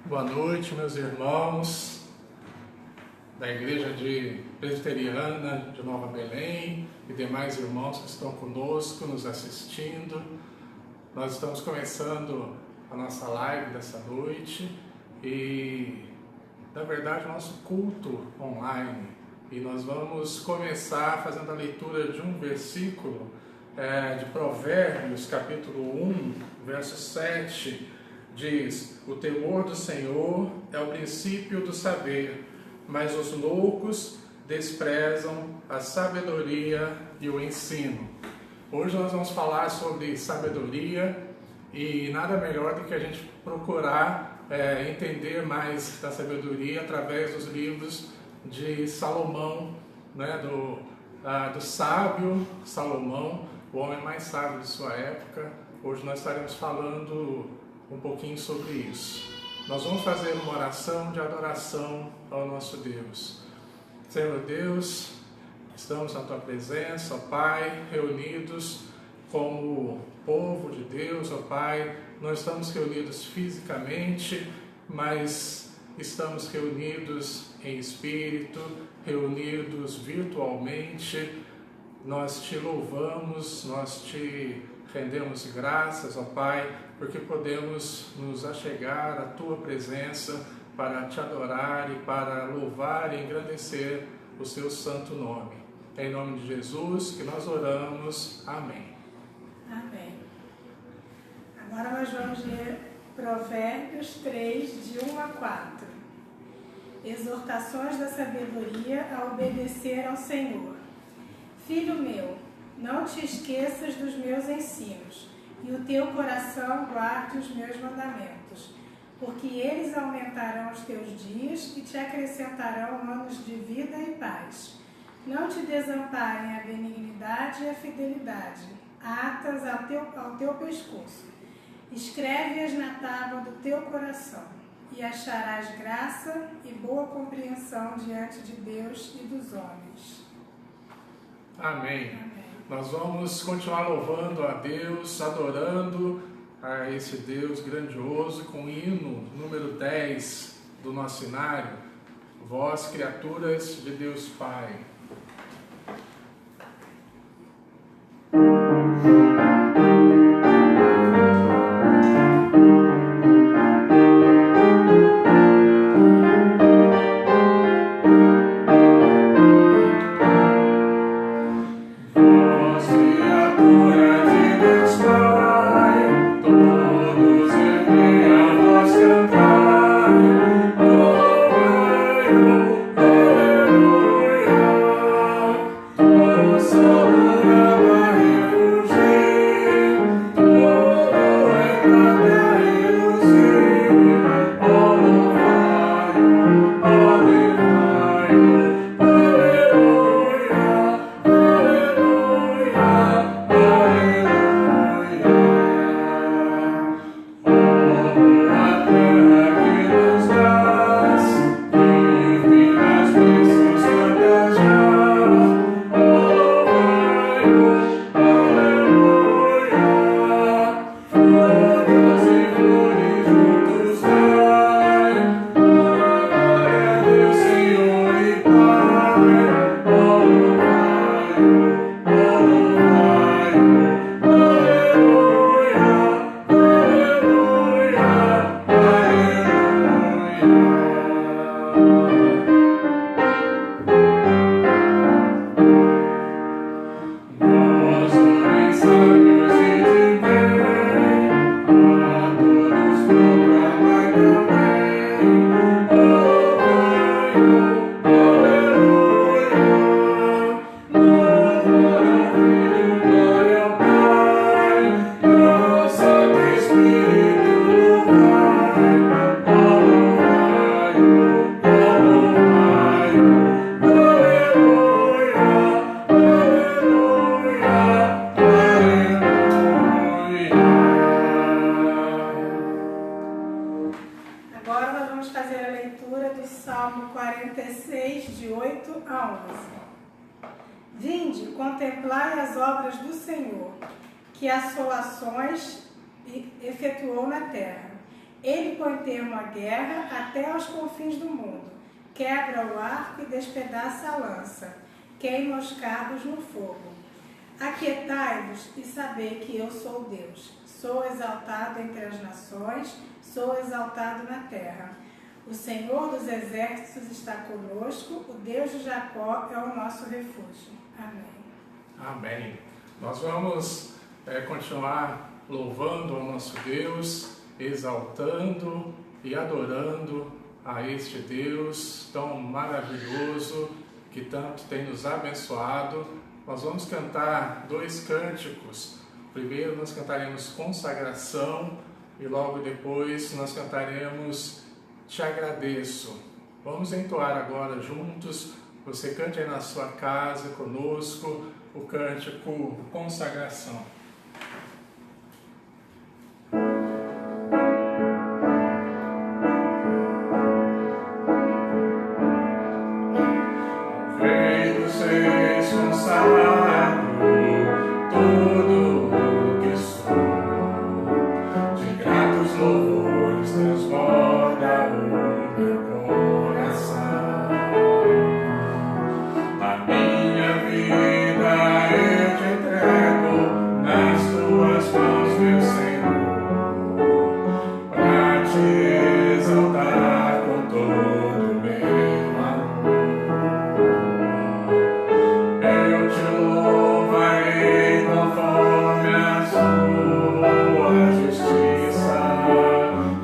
Boa noite, meus irmãos da Igreja Presbiteriana de Nova Belém e demais irmãos que estão conosco, nos assistindo. Nós estamos começando a nossa live dessa noite e, na verdade, o nosso culto online. E nós vamos começar fazendo a leitura de um versículo de Provérbios, capítulo 1, verso 7, diz: o temor do Senhor é o princípio do saber, mas os loucos desprezam a sabedoria e o ensino. Hoje nós vamos falar sobre sabedoria e nada melhor do que a gente procurar entender mais da sabedoria através dos livros de Salomão, né, do sábio Salomão, o homem mais sábio de sua época. Hoje nós estaremos falando um pouquinho sobre isso. Nós vamos fazer uma oração de adoração ao nosso Deus. Senhor Deus, estamos na Tua presença, ó Pai, reunidos como povo de Deus, ó Pai. Não estamos reunidos fisicamente, mas estamos reunidos em espírito, reunidos virtualmente. Nós Te louvamos, nós Te rendemos graças, ó Pai, porque podemos nos achegar à Tua presença para Te adorar e para louvar e engrandecer o Seu santo nome. Em nome de Jesus que nós oramos. Amém. Amém. Agora nós vamos ler Provérbios 3, de 1 a 4. Exortações da sabedoria a obedecer ao Senhor. Filho meu, não te esqueças dos meus ensinos, e o teu coração guarde os meus mandamentos, porque eles aumentarão os teus dias e te acrescentarão anos de vida e paz. Não te desamparem a benignidade e a fidelidade, atas ao teu pescoço. Escreve-as na tábua do teu coração, e acharás graça e boa compreensão diante de Deus e dos homens. Amém. Amém. Nós vamos continuar louvando a Deus, adorando a esse Deus grandioso com o hino número 10 do nosso cenário, vós, criaturas de Deus Pai. Salmo 46, de 8 a 11. Vinde, contemplai as obras do Senhor, que assolações efetuou na terra. Ele põe termo à guerra até aos confins do mundo. Quebra o arco e despedaça a lança. Queima os carros no fogo. Aquietai-vos e sabei que eu sou Deus. Sou exaltado entre as nações, sou exaltado na terra. O Senhor dos exércitos está conosco, o Deus de Jacó é o nosso refúgio. Amém. Amém. Nós vamos continuar louvando ao nosso Deus, exaltando e adorando a este Deus tão maravilhoso que tanto tem nos abençoado. Nós vamos cantar 2 cânticos. Primeiro nós cantaremos Consagração e logo depois nós cantaremos Te Agradeço. Vamos entoar agora juntos. Você cante aí na sua casa conosco o cântico Consagração. Consagrado tudo o que sou, de gratos louvores transborda o meu coração. A minha vida eu te entrego nas tuas mãos, meu Senhor, pra te exaltar com todo o meu amor. Eu te louvarei conforme a sua justiça,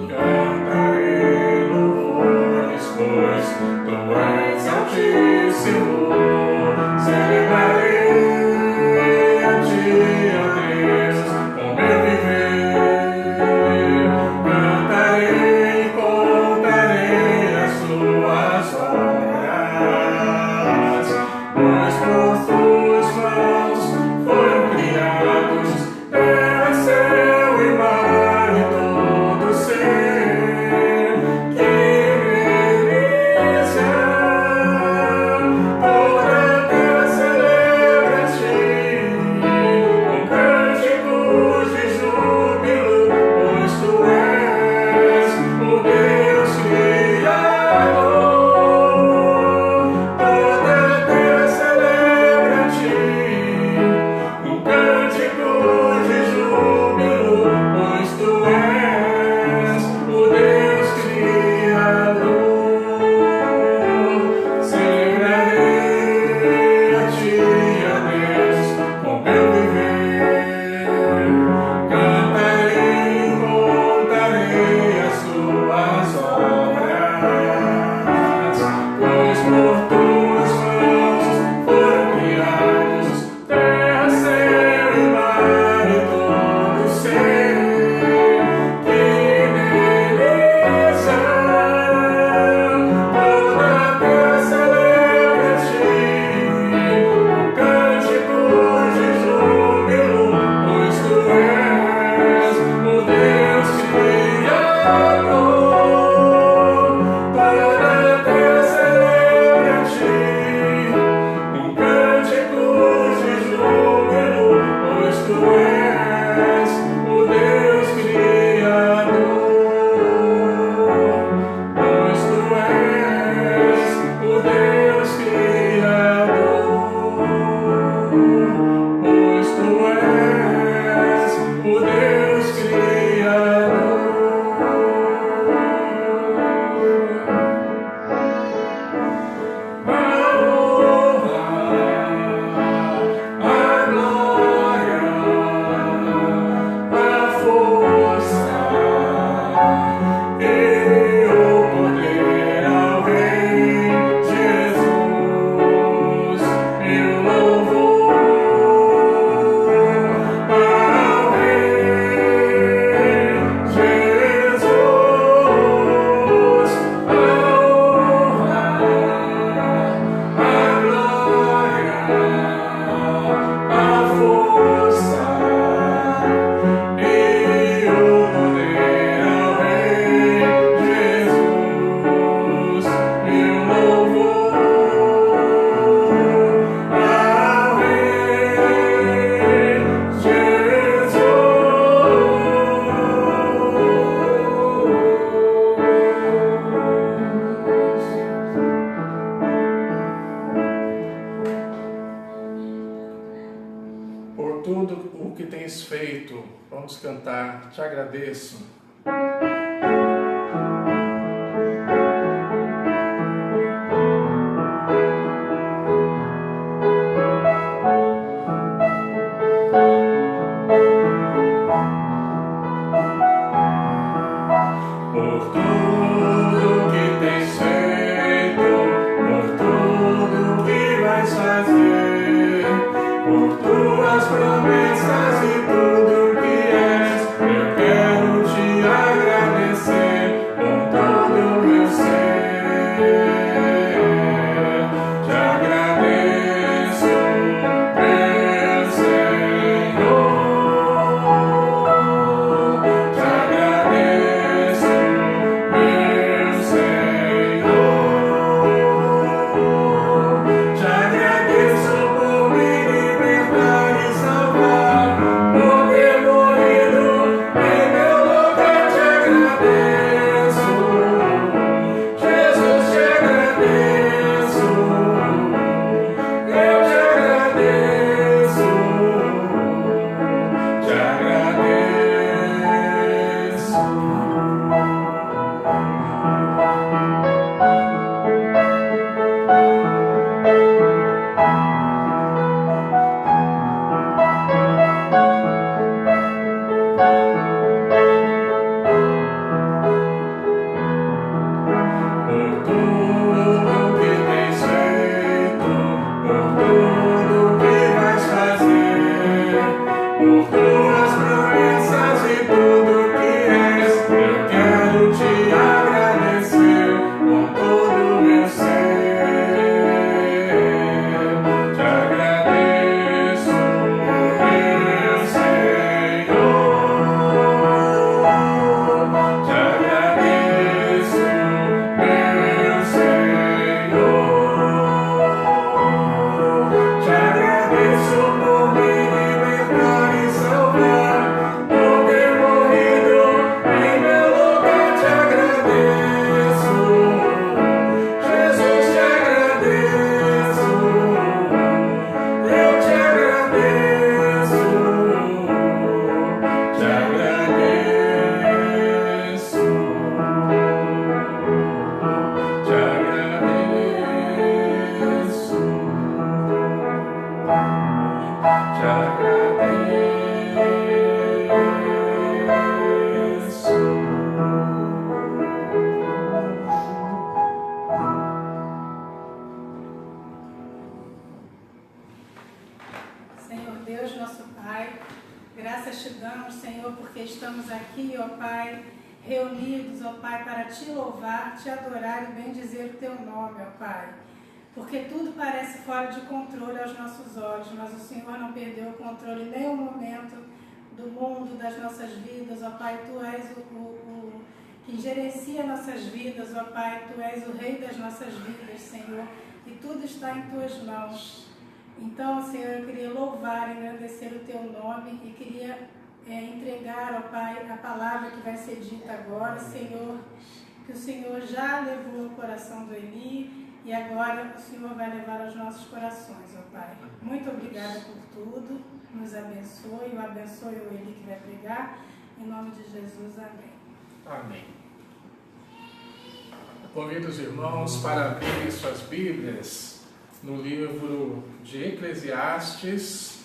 cantarei louvores, pois tu és altíssimo. Celebrarei a ti, ó Deus, com meu viver. Cantarei e contarei as tuas obras, pois por tuas mãos foram criados terra, céu e mar e todo ser que neles há. Toda a terra celebra a ti com cânticos de júbilo, pois tu és o Deus Criador. Toda a terra celebra a ti com cânticos de júbilo, pois tu és o Deus Criador. Celebrarei a ti, ó Deus, com meu viver. Cantarei e contarei as tuas obras, pois por tuas mãos foram criados terra, céu e mar e todo ser que neles há. Toda a terra celebra a ti com cânticos de júbilo, pois tu és o Deus Criador. Toda a terra celebra a ti com cânticos de júbilo, pois tu és o Deus Criador. Pois tu és o Deus Criador. Pois tu és o Deus Criador. A honra, a glória, a força e o poder ao Rei Jesus, e o louvor ao Rei satisfeito, vamos cantar Te Agradeço. Te adorar e bendizer o teu nome, ó Pai, porque tudo parece fora de controle aos nossos olhos, mas o Senhor não perdeu o controle em nenhum momento do mundo, das nossas vidas, ó Pai. Tu és o que gerencia nossas vidas, ó Pai. Tu és o Rei das nossas vidas, Senhor, e tudo está em tuas mãos. Então, Senhor, eu queria louvar e agradecer o teu nome e queria entregar, ó Pai, a palavra que vai ser dita agora, Senhor, que o Senhor já levou ao coração do Eli e agora o Senhor vai levar aos nossos corações, ó Pai. Muito obrigada por tudo, nos abençoe, eu abençoe o Eli que vai pregar, em nome de Jesus, amém. Amém. Eu convido os irmãos para abrirem suas Bíblias no livro de Eclesiastes,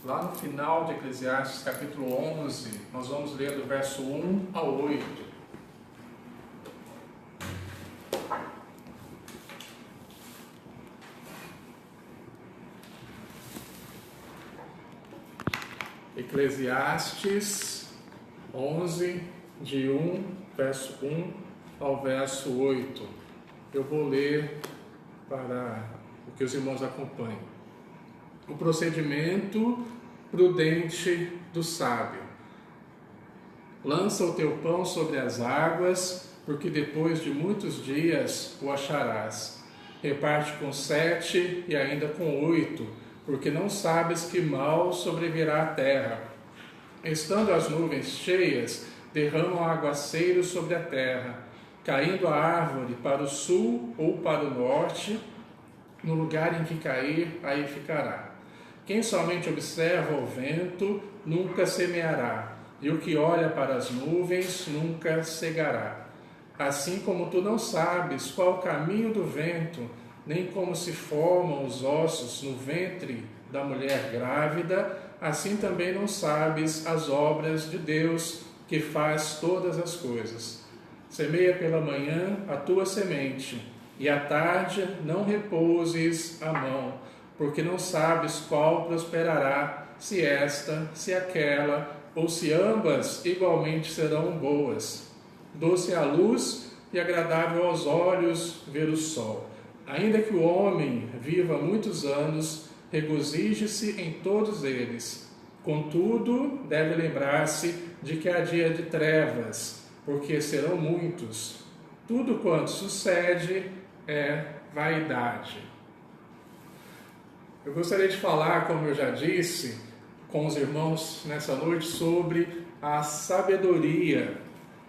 lá no final de Eclesiastes, capítulo 11, nós vamos ler do verso 1 ao 8. Eclesiastes 11, de 1, verso 1 ao verso 8. Eu vou ler para que os irmãos acompanhem. O procedimento prudente do sábio. Lança o teu pão sobre as águas, porque depois de muitos dias o acharás. Reparte com 7 e ainda com 8, porque não sabes que mal sobrevirá à terra. Estando as nuvens cheias, derramam aguaceiros sobre a terra, caindo a árvore para o sul ou para o norte, no lugar em que cair, aí ficará. Quem somente observa o vento nunca semeará, e o que olha para as nuvens nunca cegará. Assim como tu não sabes qual o caminho do vento, nem como se formam os ossos no ventre da mulher grávida, assim também não sabes as obras de Deus, que faz todas as coisas. Semeia pela manhã a tua semente, e à tarde não repouses a mão, porque não sabes qual prosperará, se esta, se aquela, ou se ambas igualmente serão boas. Doce é a luz e agradável aos olhos ver o sol. Ainda que o homem viva muitos anos, regozije-se em todos eles. Contudo, deve lembrar-se de que há dia de trevas, porque serão muitos. Tudo quanto sucede é vaidade. Eu gostaria de falar, como eu já disse, com os irmãos nessa noite sobre a sabedoria.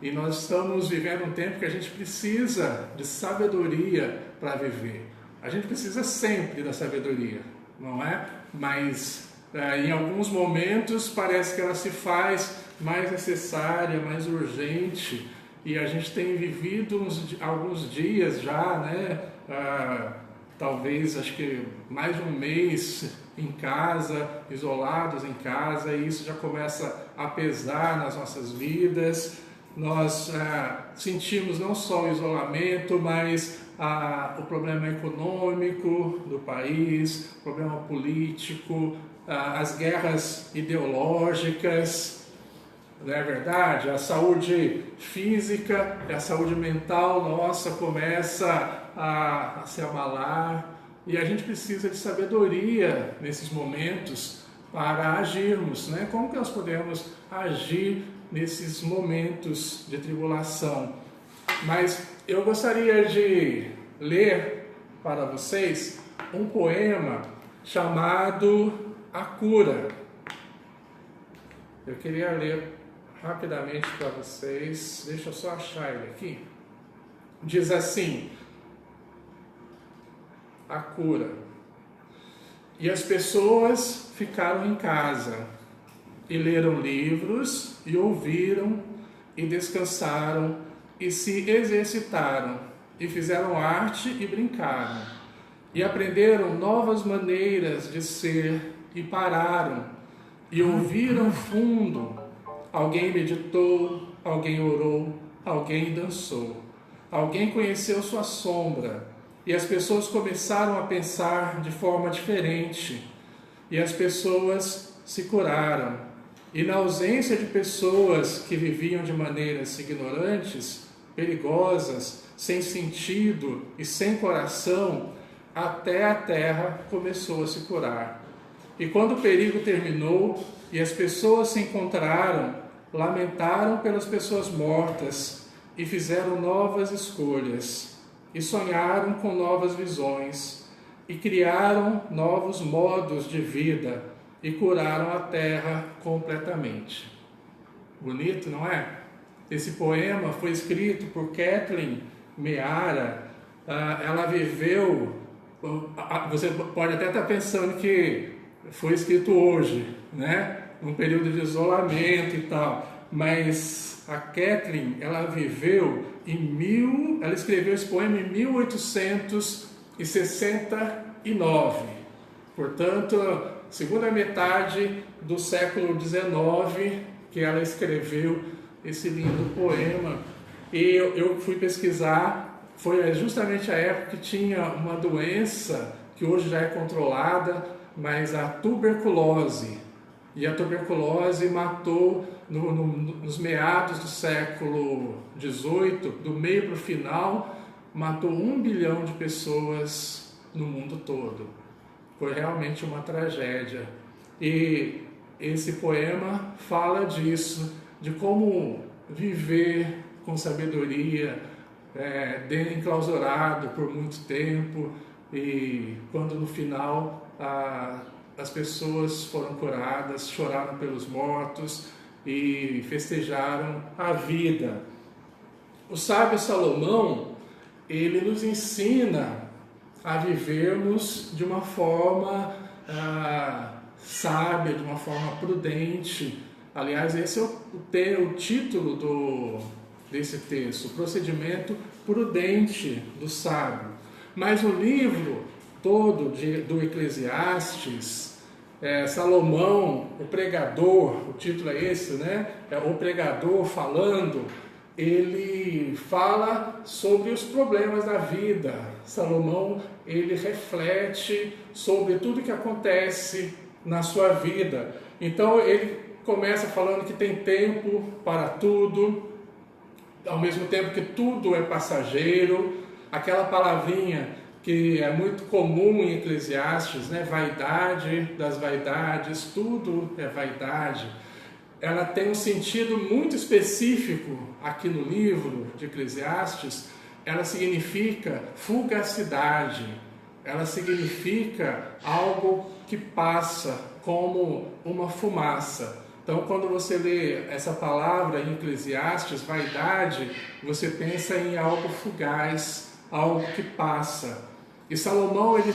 E nós estamos vivendo um tempo que a gente precisa de sabedoria para viver. A gente precisa sempre da sabedoria, não é? Mas em alguns momentos parece que ela se faz mais necessária, mais urgente. E a gente tem vivido alguns dias já, né? Talvez, acho que mais de um mês em casa, isolados em casa, e isso já começa a pesar nas nossas vidas. Nós sentimos não só o isolamento, mas o problema econômico do país, o problema político, as guerras ideológicas, não é verdade? A saúde física e a saúde mental nossa começa a se abalar, e a gente precisa de sabedoria nesses momentos para agirmos, né? Como que nós podemos agir nesses momentos de tribulação? Mas eu gostaria de ler para vocês um poema chamado A Cura. Eu queria ler rapidamente para vocês, deixa eu só achar ele aqui. Diz assim: A cura. E as pessoas ficaram em casa, e leram livros, e ouviram, e descansaram, e se exercitaram, e fizeram arte e brincaram, e aprenderam novas maneiras de ser, e pararam, e ouviram fundo. Alguém meditou, alguém orou, alguém dançou, alguém conheceu sua sombra, e as pessoas começaram a pensar de forma diferente, e as pessoas se curaram. E na ausência de pessoas que viviam de maneiras ignorantes, perigosas, sem sentido e sem coração, até a terra começou a se curar. E quando o perigo terminou e as pessoas se encontraram, lamentaram pelas pessoas mortas e fizeram novas escolhas, e sonharam com novas visões, e criaram novos modos de vida, e curaram a terra completamente. Bonito, não é? Esse poema foi escrito por Kathleen Meara. Ela viveu, você pode até estar pensando que foi escrito hoje, né? Num período de isolamento e tal, mas a Kathleen, ela viveu ela escreveu esse poema em 1869, portanto, segunda metade do século XIX, que ela escreveu esse lindo poema. E eu fui pesquisar, foi justamente a época que tinha uma doença que hoje já é controlada, mas a tuberculose. E a tuberculose matou, nos meados do século XVIII, do meio para o final, matou 1 bilhão de pessoas no mundo todo. Foi realmente uma tragédia. E esse poema fala disso, de como viver com sabedoria, enclausurado por muito tempo, e quando no final as pessoas foram curadas, choraram pelos mortos e festejaram a vida. O sábio Salomão, ele nos ensina a vivermos de uma forma sábia, de uma forma prudente. Aliás, esse é o título desse texto, o procedimento prudente do sábio. Mas o livro todo do Eclesiastes, Salomão, o pregador, o título é esse, né? O pregador falando, ele fala sobre os problemas da vida. Salomão, ele reflete sobre tudo que acontece na sua vida. Então ele começa falando que tem tempo para tudo, ao mesmo tempo que tudo é passageiro. Aquela palavrinha que é muito comum em Eclesiastes, né? Vaidade das vaidades, tudo é vaidade. Ela tem um sentido muito específico aqui no livro de Eclesiastes. Ela significa fugacidade, ela significa algo que passa como uma fumaça. Então, quando você lê essa palavra em Eclesiastes, vaidade, você pensa em algo fugaz, algo que passa. E Salomão ele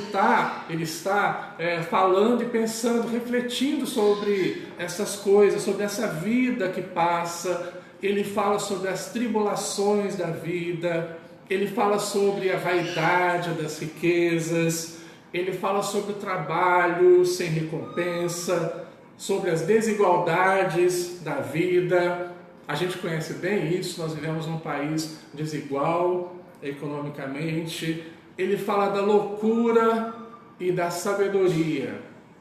está falando e pensando, refletindo sobre essas coisas, sobre essa vida que passa. Ele fala sobre as tribulações da vida, ele fala sobre a vaidade das riquezas, ele fala sobre o trabalho sem recompensa, sobre as desigualdades da vida. A gente conhece bem isso, nós vivemos num país desigual economicamente. Ele fala da loucura e da sabedoria.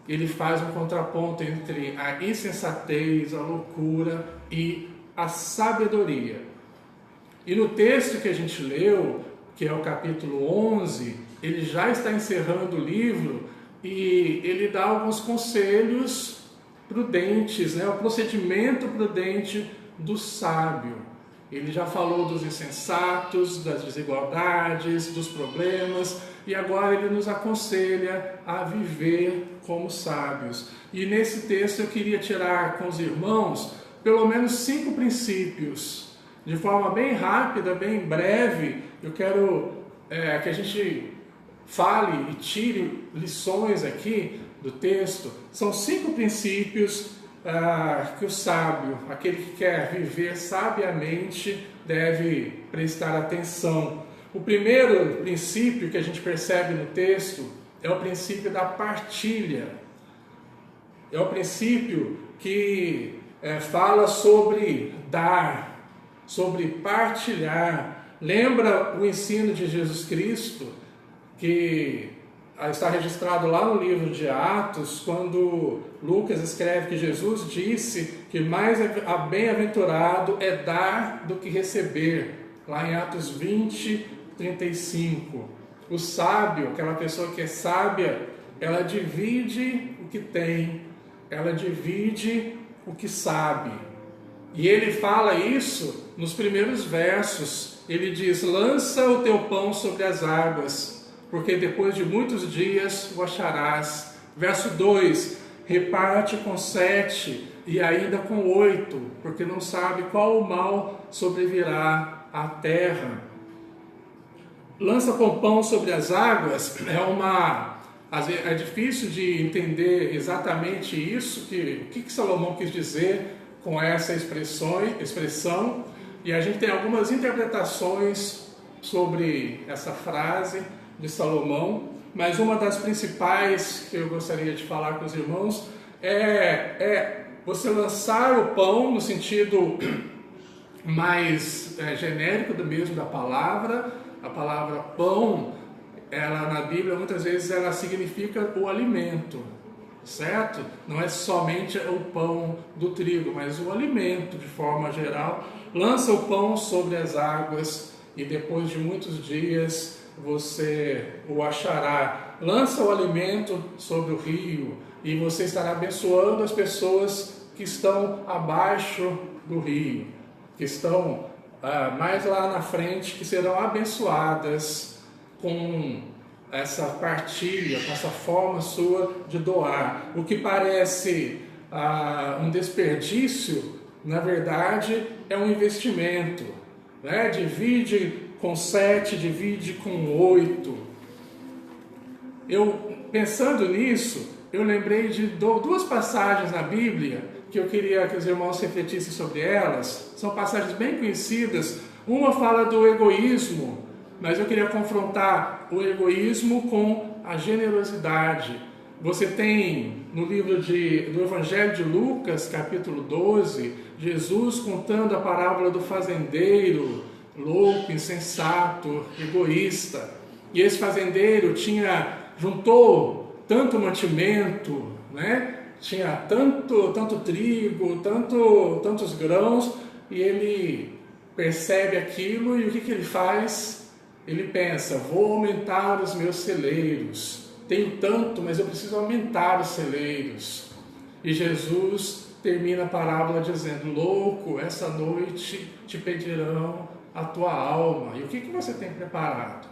Ele faz um contraponto entre a insensatez, a loucura e a sabedoria. E no texto que a gente leu, que é o capítulo 11, ele já está encerrando o livro e ele dá alguns conselhos prudentes, né? O procedimento prudente do sábio. Ele já falou dos insensatos, das desigualdades, dos problemas, e agora ele nos aconselha a viver como sábios. E nesse texto eu queria tirar com os irmãos pelo menos 5 princípios. De forma bem rápida, bem breve, eu quero que a gente fale e tire lições aqui do texto. São 5 princípios que o sábio, aquele que quer viver sabiamente, deve prestar atenção. O primeiro princípio que a gente percebe no texto é o princípio da partilha. É o princípio que fala sobre dar, sobre partilhar. Lembra o ensino de Jesus Cristo, que está registrado lá no livro de Atos, quando Lucas escreve que Jesus disse que mais bem-aventurado é dar do que receber, lá em Atos 20, 35. O sábio, aquela pessoa que é sábia, ela divide o que tem, ela divide o que sabe. E ele fala isso nos primeiros versos. Ele diz: lança o teu pão sobre as águas, porque depois de muitos dias o acharás. Verso 2, reparte com 7 e ainda com 8, porque não sabe qual o mal sobrevirá à terra. Lança com pão sobre as águas é difícil de entender exatamente isso, o que Salomão quis dizer com essa expressão, e a gente tem algumas interpretações sobre essa frase de Salomão, mas uma das principais que eu gostaria de falar com os irmãos é você lançar o pão no sentido mais genérico do mesmo da palavra. A palavra pão, ela na Bíblia muitas vezes ela significa o alimento, certo? Não é somente o pão do trigo, mas o alimento de forma geral. Lança o pão sobre as águas e depois de muitos dias você o achará. Lança o alimento sobre o rio e você estará abençoando as pessoas que estão abaixo do rio, que estão mais lá na frente, que serão abençoadas com essa partilha, com essa forma sua de doar. O que parece um desperdício, na verdade, é um investimento, né? Divide com 7, divide com 8. Eu, pensando nisso, eu lembrei de duas passagens na Bíblia que eu queria que os irmãos refletissem sobre elas. São passagens bem conhecidas. Uma fala do egoísmo, mas eu queria confrontar o egoísmo com a generosidade. Você tem no livro do Evangelho de Lucas, capítulo 12, Jesus contando a parábola do fazendeiro, louco, insensato, egoísta. E esse fazendeiro juntou tanto mantimento, né? Tinha tanto trigo, tantos grãos, e ele percebe aquilo, e o que ele faz? Ele pensa: vou aumentar os meus celeiros. Tenho tanto, mas eu preciso aumentar os celeiros. E Jesus termina a parábola dizendo: louco, essa noite te pedirão a tua alma. E o que você tem preparado?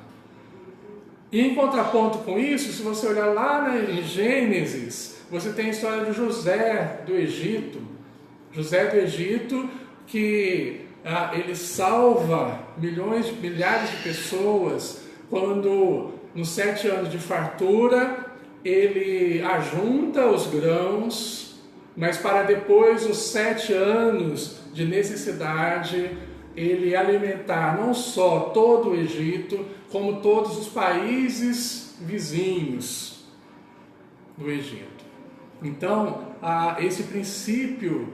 E em contraponto com isso, se você olhar lá em Gênesis, você tem a história de José do Egito. José do Egito, que ele salva milhares de pessoas quando, nos 7 anos de fartura, ele ajunta os grãos, mas para depois, os 7 anos de necessidade, ele alimentar não só todo o Egito, como todos os países vizinhos do Egito. Então, esse princípio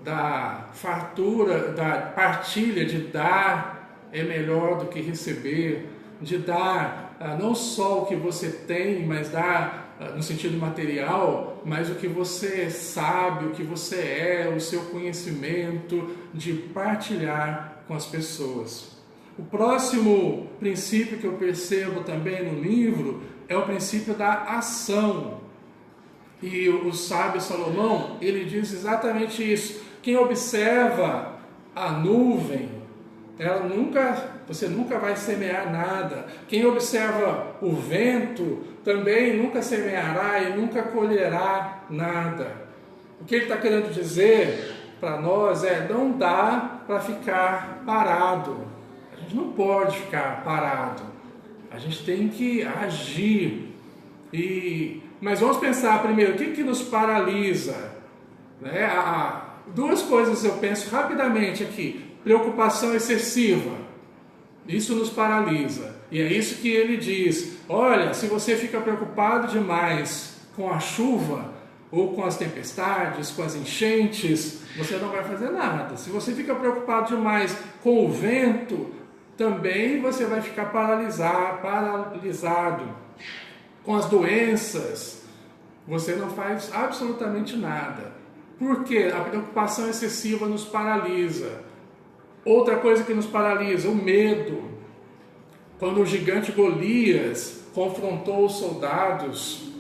da fartura, da partilha, de dar é melhor do que receber, de dar não só o que você tem, mas dar no sentido material, mas o que você sabe, o que você é, o seu conhecimento, de partilhar com as pessoas. O próximo princípio que eu percebo também no livro é o princípio da ação. E o sábio Salomão, ele diz exatamente isso. Quem observa a nuvem, você nunca vai semear nada. Quem observa o vento também nunca semeará e nunca colherá nada. O que ele está querendo dizer para nós não dá para ficar parado. A gente não pode ficar parado. A gente tem que agir. Mas vamos pensar primeiro, o que nos paralisa? Duas coisas eu penso rapidamente aqui. Preocupação excessiva. Isso nos paralisa. E é isso que ele diz. Olha, se você fica preocupado demais com a chuva, ou com as tempestades, com as enchentes, você não vai fazer nada. Se você fica preocupado demais com o vento, também você vai ficar paralisado. Com as doenças, você não faz absolutamente nada. Por quê? A preocupação excessiva nos paralisa. Outra coisa que nos paralisa, o medo. Quando o gigante Golias confrontou os soldados,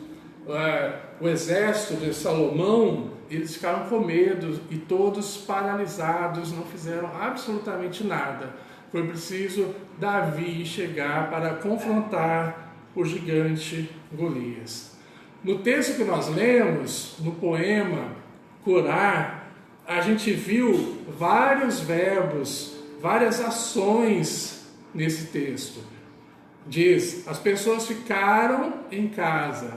o exército de Salomão, eles ficaram com medo e todos paralisados, não fizeram absolutamente nada. Foi preciso Davi chegar para confrontar o gigante Golias. No texto que nós lemos, no poema Curar, a gente viu vários verbos, várias ações nesse texto. Diz, as pessoas ficaram em casa.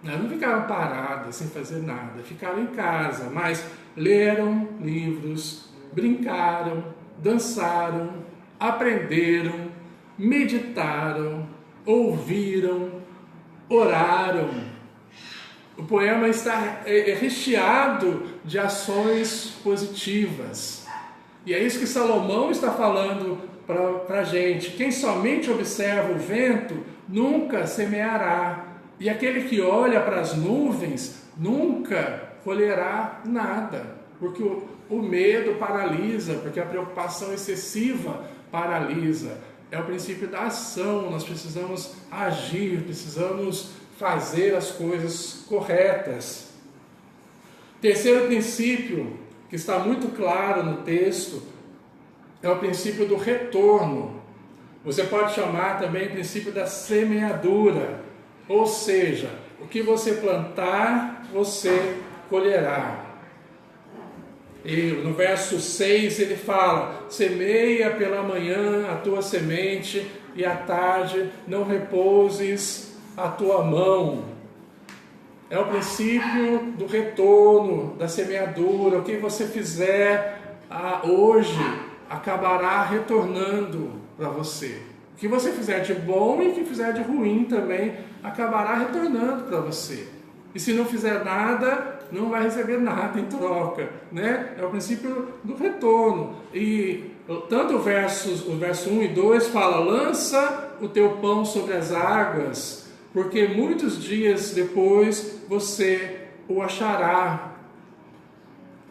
Não ficaram paradas sem fazer nada, ficaram em casa, mas leram livros, brincaram, dançaram, aprenderam, meditaram, ouviram, oraram. O poema está recheado de ações positivas. E é isso que Salomão está falando para a gente. Quem somente observa o vento nunca semeará. E aquele que olha para as nuvens nunca colherá nada. Porque o medo paralisa, porque a preocupação excessiva paralisa. É o princípio da ação. Nós precisamos agir, precisamos fazer as coisas corretas. Terceiro princípio, que está muito claro no texto, é o princípio do retorno. Você pode chamar também o princípio da semeadura. Ou seja, o que você plantar, você colherá. E no verso 6 ele fala: semeia pela manhã a tua semente e à tarde não repouses a tua mão. É o princípio do retorno, da semeadura. O que você fizer hoje acabará retornando para você. O que você fizer de bom e o que fizer de ruim também acabará retornando para você. E se não fizer nada, não vai receber nada em troca, né? É o princípio do retorno. E tanto o verso 1 e 2 fala: lança o teu pão sobre as águas, porque muitos dias depois você o achará.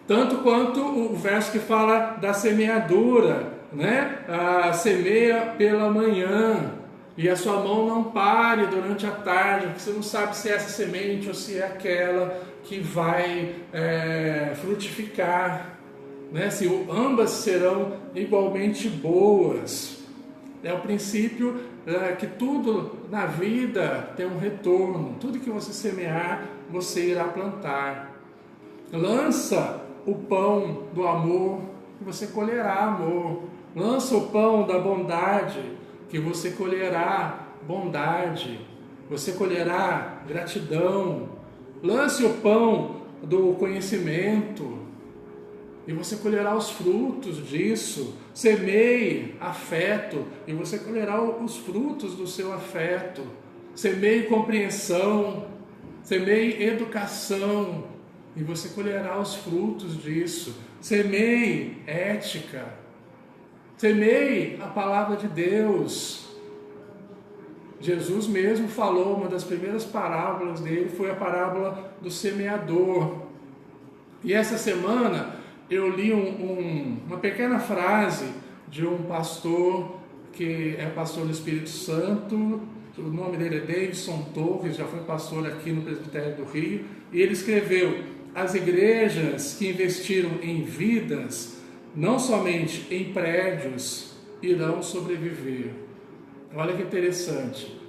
Tanto quanto o verso que fala da semeadura, né? Semeia pela manhã, e a sua mão não pare durante a tarde, porque você não sabe se é essa semente ou se é aquela que vai frutificar, né? Se ambas serão igualmente boas. É o princípio que tudo na vida tem um retorno. Tudo que você semear, você irá plantar. Lança o pão do amor, que você colherá amor. Lança o pão da bondade, que você colherá bondade. Você colherá gratidão. Lance o pão do conhecimento, e você colherá os frutos disso. Semeie afeto, e você colherá os frutos do seu afeto. Semeie compreensão, semeie educação, e você colherá os frutos disso. Semeie ética, semeie a palavra de Deus. Jesus mesmo falou, uma das primeiras parábolas dele foi a parábola do semeador. E essa semana eu li uma pequena frase de um pastor, que é pastor do Espírito Santo. O nome dele é Davidson Torres, já foi pastor aqui no Presbitério do Rio, e ele escreveu: as igrejas que investiram em vidas, não somente em prédios, irão sobreviver. Olha que interessante,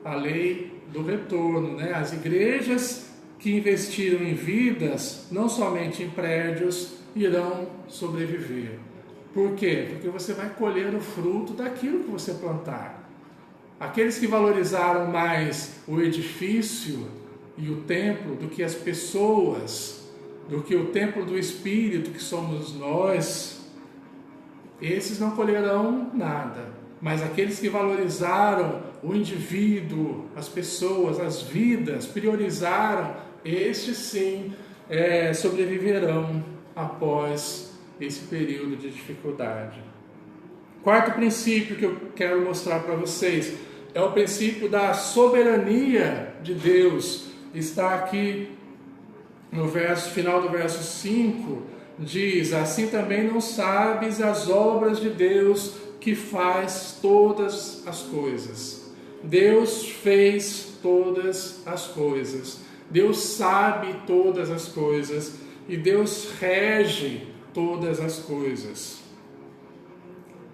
a lei do retorno, né? As igrejas que investiram em vidas, não somente em prédios, irão sobreviver. Por quê? Porque você vai colher o fruto daquilo que você plantar. Aqueles que valorizaram mais o edifício e o templo do que as pessoas, do que o templo do Espírito que somos nós, esses não colherão nada. Mas aqueles que valorizaram o indivíduo, as pessoas, as vidas, priorizaram, estes sim sobreviverão após esse período de dificuldade. Quarto princípio que eu quero mostrar para vocês é o princípio da soberania de Deus. Está aqui no final do verso 5, diz: assim também não sabes as obras de Deus, que faz todas as coisas. Deus fez todas as coisas. Deus sabe todas as coisas. E Deus rege todas as coisas.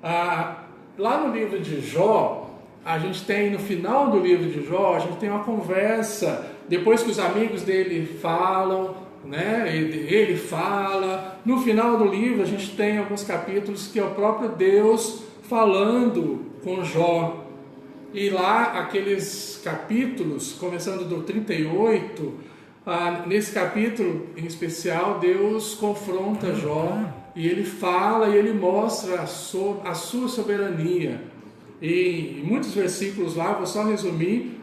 Lá no livro de Jó, a gente tem, no final do livro de Jó, a gente tem uma conversa, depois que os amigos dele falam, né? Ele fala. No final do livro a gente tem alguns capítulos que é o próprio Deus falando com Jó. E lá, aqueles capítulos, começando do 38, nesse capítulo em especial, Deus confronta Jó, e ele fala e ele mostra a sua soberania. E em muitos versículos lá, vou só resumir,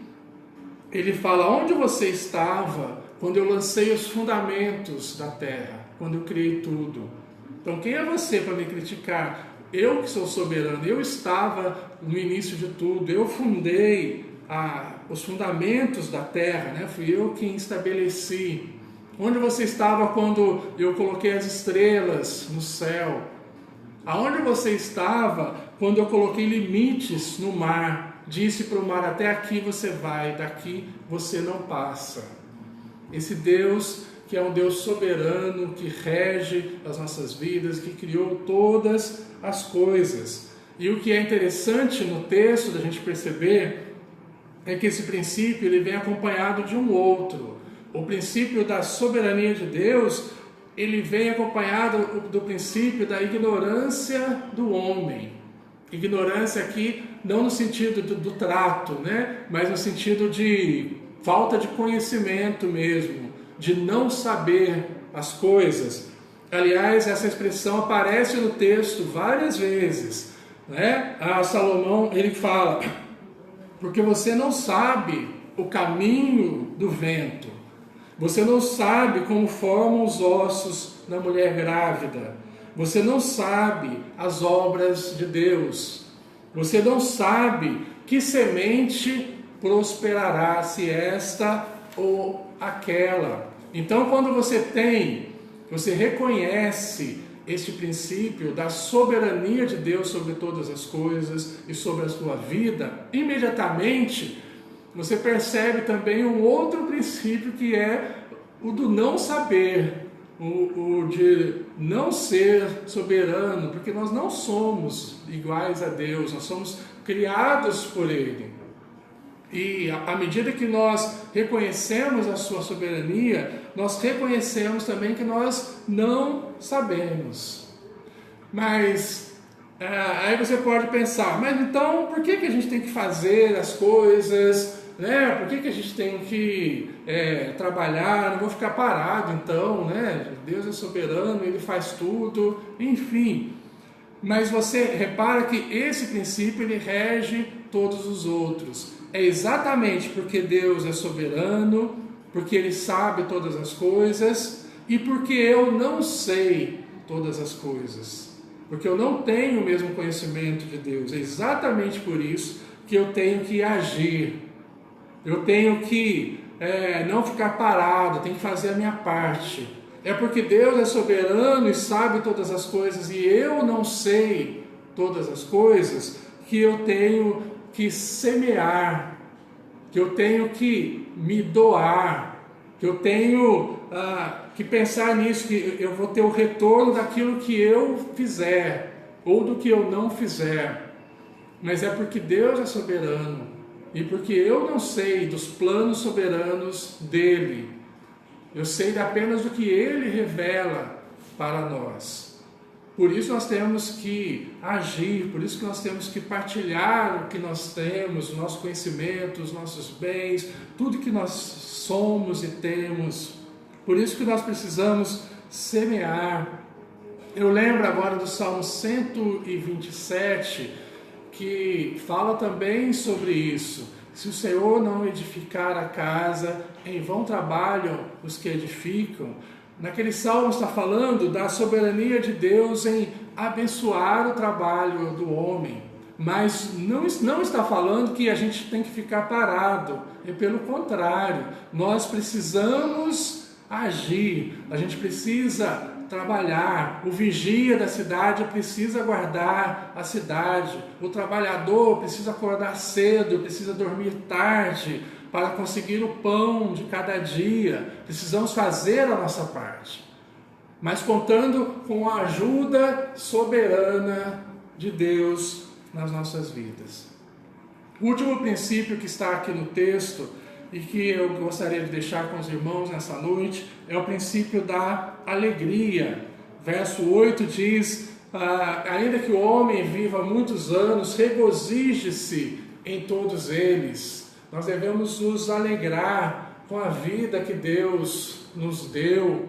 ele fala: onde você estava quando eu lancei os fundamentos da terra, quando eu criei tudo? Então quem é você para me criticar? Eu que sou soberano, eu estava no início de tudo, eu fundei os fundamentos da terra, né? Fui eu quem estabeleci. Onde você estava quando eu coloquei as estrelas no céu? Aonde você estava quando eu coloquei limites no mar? Disse para o mar: até aqui você vai, daqui você não passa. Esse Deus que é um Deus soberano, que rege as nossas vidas, que criou todas as coisas. E o que é interessante no texto da gente perceber é que esse princípio ele vem acompanhado de um outro. O princípio da soberania de Deus, ele vem acompanhado do princípio da ignorância do homem. Ignorância aqui não no sentido do trato, né? Mas no sentido de falta de conhecimento mesmo, de não saber as coisas. Aliás, essa expressão aparece no texto várias vezes, né? Salomão, ele fala, porque você não sabe o caminho do vento, você não sabe como formam os ossos na mulher grávida, você não sabe as obras de Deus, você não sabe que semente prosperará, se esta ou aquela. Então, quando você reconhece este princípio da soberania de Deus sobre todas as coisas e sobre a sua vida, imediatamente você percebe também um outro princípio, que é o do não saber, o de não ser soberano, porque nós não somos iguais a Deus, nós somos criados por Ele. E à medida que nós reconhecemos a sua soberania, nós reconhecemos também que nós não sabemos. Mas aí você pode pensar, mas então por que a gente tem que fazer as coisas, né? Por que a gente tem que trabalhar? Não vou ficar parado então, né? Deus é soberano, Ele faz tudo, enfim. Mas você repara que esse princípio ele rege todos os outros. É exatamente porque Deus é soberano, porque Ele sabe todas as coisas e porque eu não sei todas as coisas, porque eu não tenho o mesmo conhecimento de Deus. É exatamente por isso que eu tenho que agir, eu tenho que não ficar parado, tenho que fazer a minha parte. É porque Deus é soberano e sabe todas as coisas e eu não sei todas as coisas que eu tenho que semear, que eu tenho que me doar, que eu tenho que pensar nisso, que eu vou ter o retorno daquilo que eu fizer ou do que eu não fizer. Mas é porque Deus é soberano e porque eu não sei dos planos soberanos dele. Eu sei apenas do que Ele revela para nós. Por isso nós temos que agir, por isso que nós temos que partilhar o que nós temos, o nosso conhecimento, os nossos bens, tudo que nós somos e temos. Por isso que nós precisamos semear. Eu lembro agora do Salmo 127, que fala também sobre isso. Se o Senhor não edificar a casa, em vão trabalham os que edificam. Naquele salmo está falando da soberania de Deus em abençoar o trabalho do homem. Mas não está falando que a gente tem que ficar parado. É pelo contrário, nós precisamos agir, a gente precisa trabalhar. O vigia da cidade precisa guardar a cidade. O trabalhador precisa acordar cedo, precisa dormir tarde para conseguir o pão de cada dia. Precisamos fazer a nossa parte, mas contando com a ajuda soberana de Deus nas nossas vidas. O último princípio que está aqui no texto e que eu gostaria de deixar com os irmãos nessa noite é o princípio da alegria. Verso 8 diz: ainda que o homem viva muitos anos, regozije-se em todos eles. Nós devemos nos alegrar com a vida que Deus nos deu,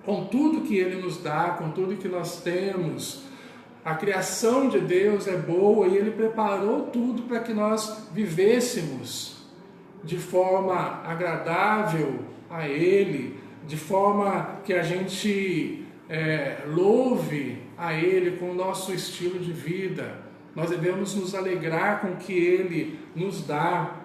com tudo que Ele nos dá, com tudo que nós temos. A criação de Deus é boa e Ele preparou tudo para que nós vivêssemos de forma agradável a Ele, de forma que a gente louve a Ele com o nosso estilo de vida. Nós devemos nos alegrar com o que Ele nos dá.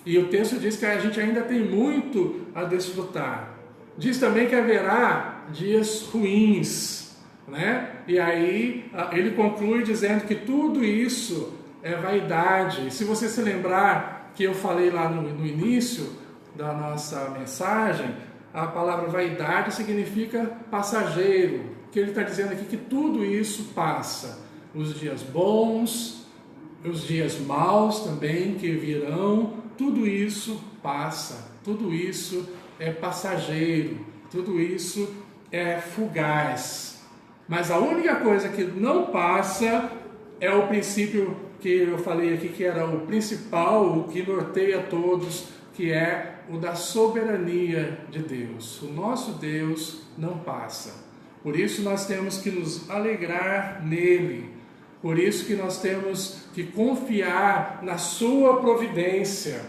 E o texto diz que a gente ainda tem muito a desfrutar. Diz também que haverá dias ruins, né? E aí ele conclui dizendo que tudo isso é vaidade. Se você se lembrar que eu falei lá no início da nossa mensagem, a palavra vaidade significa passageiro. Que ele está dizendo aqui que tudo isso passa. Os dias bons, os dias maus também que virão, tudo isso passa, tudo isso é passageiro, tudo isso é fugaz. Mas a única coisa que não passa é o princípio que eu falei aqui, que era o principal, o que norteia todos, que é o da soberania de Deus. O nosso Deus não passa. Por isso nós temos que nos alegrar nele. Por isso que nós temos que confiar na sua providência.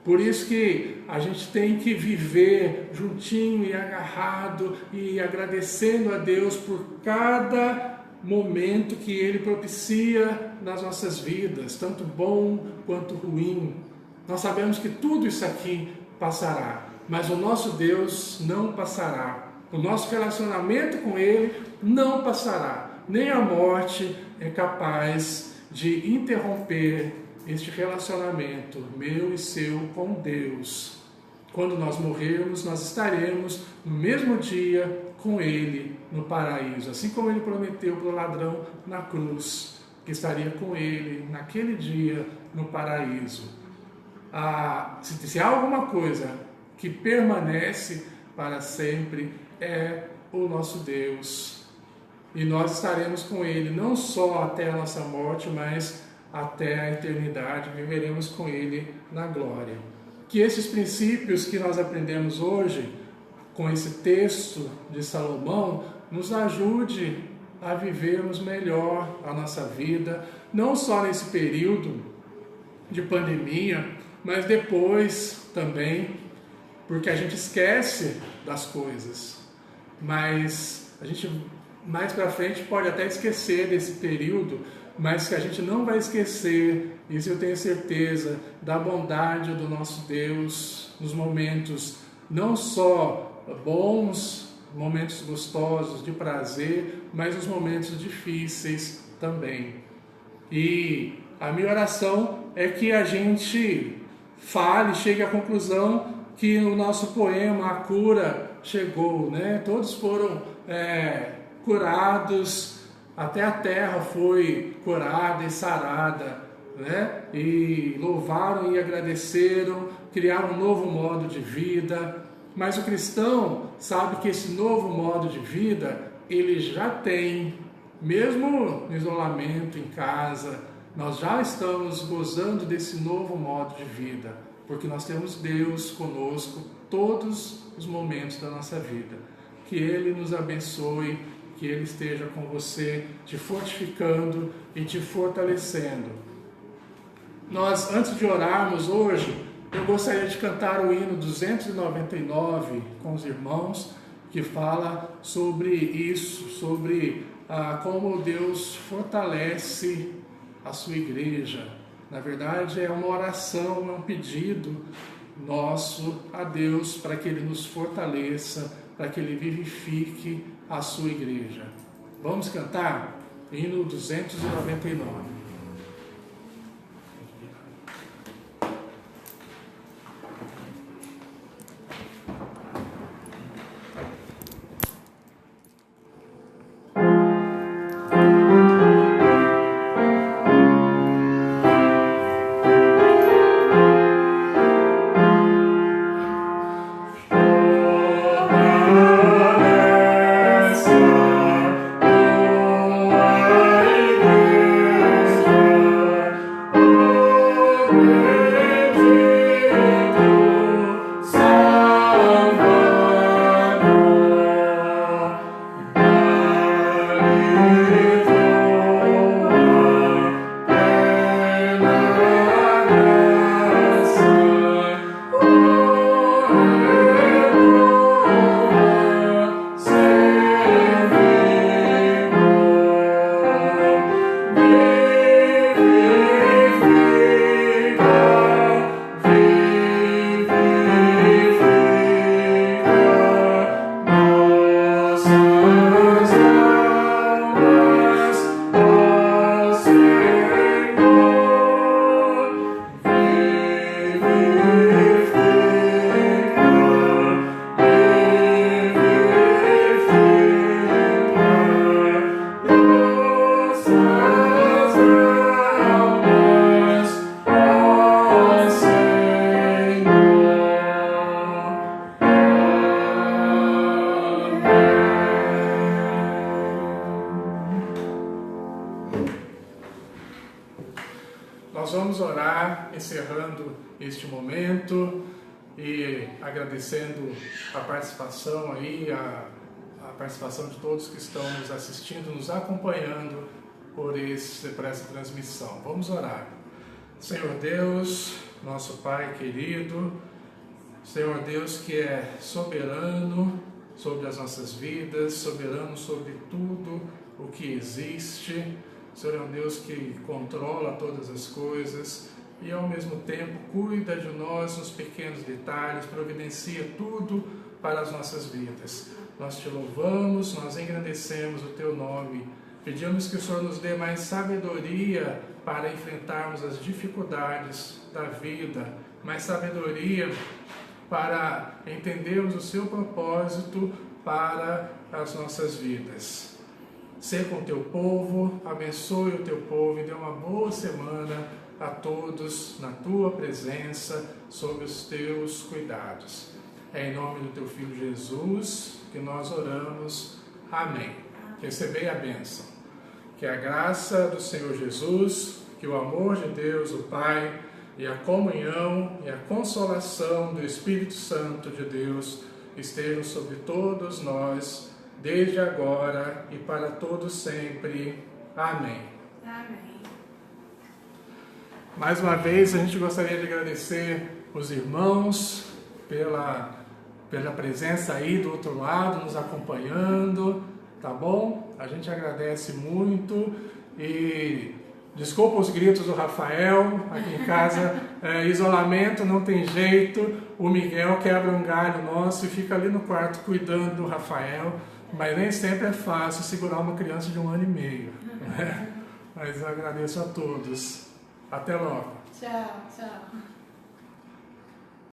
Por isso que a gente tem que viver juntinho e agarrado e agradecendo a Deus por cada momento que Ele propicia nas nossas vidas, tanto bom quanto ruim. Nós sabemos que tudo isso aqui passará, mas o nosso Deus não passará. O nosso relacionamento com Ele não passará. Nem a morte é capaz de interromper este relacionamento meu e seu com Deus. Quando nós morrermos, nós estaremos no mesmo dia com Ele no paraíso, assim como Ele prometeu para o ladrão na cruz, que estaria com Ele naquele dia no paraíso. Se há alguma coisa que permanece para sempre, é o nosso Deus. E nós estaremos com Ele não só até a nossa morte, mas até a eternidade, viveremos com Ele na glória. Que esses princípios que nós aprendemos hoje, com esse texto de Salomão, nos ajude a vivermos melhor a nossa vida, não só nesse período de pandemia, mas depois também, porque a gente esquece das coisas, mas a gente mais para frente pode até esquecer desse período, mas que a gente não vai esquecer, isso eu tenho certeza, da bondade do nosso Deus nos momentos não só bons, momentos gostosos, de prazer, mas os momentos difíceis também. E a minha oração é que a gente chegue à conclusão que o nosso poema, a cura, chegou, né? Todos foram curados, até a terra foi curada e sarada, né? E louvaram e agradeceram, criaram um novo modo de vida. Mas o cristão sabe que esse novo modo de vida, ele já tem, mesmo no isolamento em casa, nós já estamos gozando desse novo modo de vida, porque nós temos Deus conosco todos os momentos da nossa vida. Que Ele nos abençoe, que Ele esteja com você, te fortificando e te fortalecendo. Nós, antes de orarmos hoje, eu gostaria de cantar o hino 299 com os irmãos, que fala sobre isso, sobre como Deus fortalece a sua igreja. Na verdade, é uma oração, é um pedido nosso a Deus para que Ele nos fortaleça, para que Ele vivifique a sua igreja. Vamos cantar? Hino 299. Nós vamos orar, encerrando este momento, e agradecendo a participação aí, a participação de todos que estão nos assistindo, nos acompanhando por essa transmissão. Vamos orar. Senhor Deus, nosso Pai querido, Senhor Deus que é soberano sobre as nossas vidas, soberano sobre tudo o que existe. Senhor é um Deus que controla todas as coisas e ao mesmo tempo cuida de nós nos pequenos detalhes, providencia tudo para as nossas vidas. Nós te louvamos, nós engrandecemos o teu nome, pedimos que o Senhor nos dê mais sabedoria para enfrentarmos as dificuldades da vida, mais sabedoria para entendermos o seu propósito para as nossas vidas. Seja com o teu povo, abençoe o teu povo e dê uma boa semana a todos na tua presença, sob os teus cuidados. É em nome do teu Filho Jesus que nós oramos. Amém. Recebei a bênção. Que a graça do Senhor Jesus, que o amor de Deus, o Pai, e a comunhão e a consolação do Espírito Santo de Deus estejam sobre todos nós, desde agora e para todos sempre. Amém. Amém. Mais uma vez, a gente gostaria de agradecer os irmãos pela presença aí do outro lado, nos acompanhando, tá bom? A gente agradece muito e desculpa os gritos do Rafael, aqui em casa, isolamento, não tem jeito, o Miguel quebra um galho nosso e fica ali no quarto cuidando do Rafael, mas nem sempre é fácil segurar uma criança de 1 ano e meio, né? Mas eu agradeço a todos. Até logo. Tchau, tchau.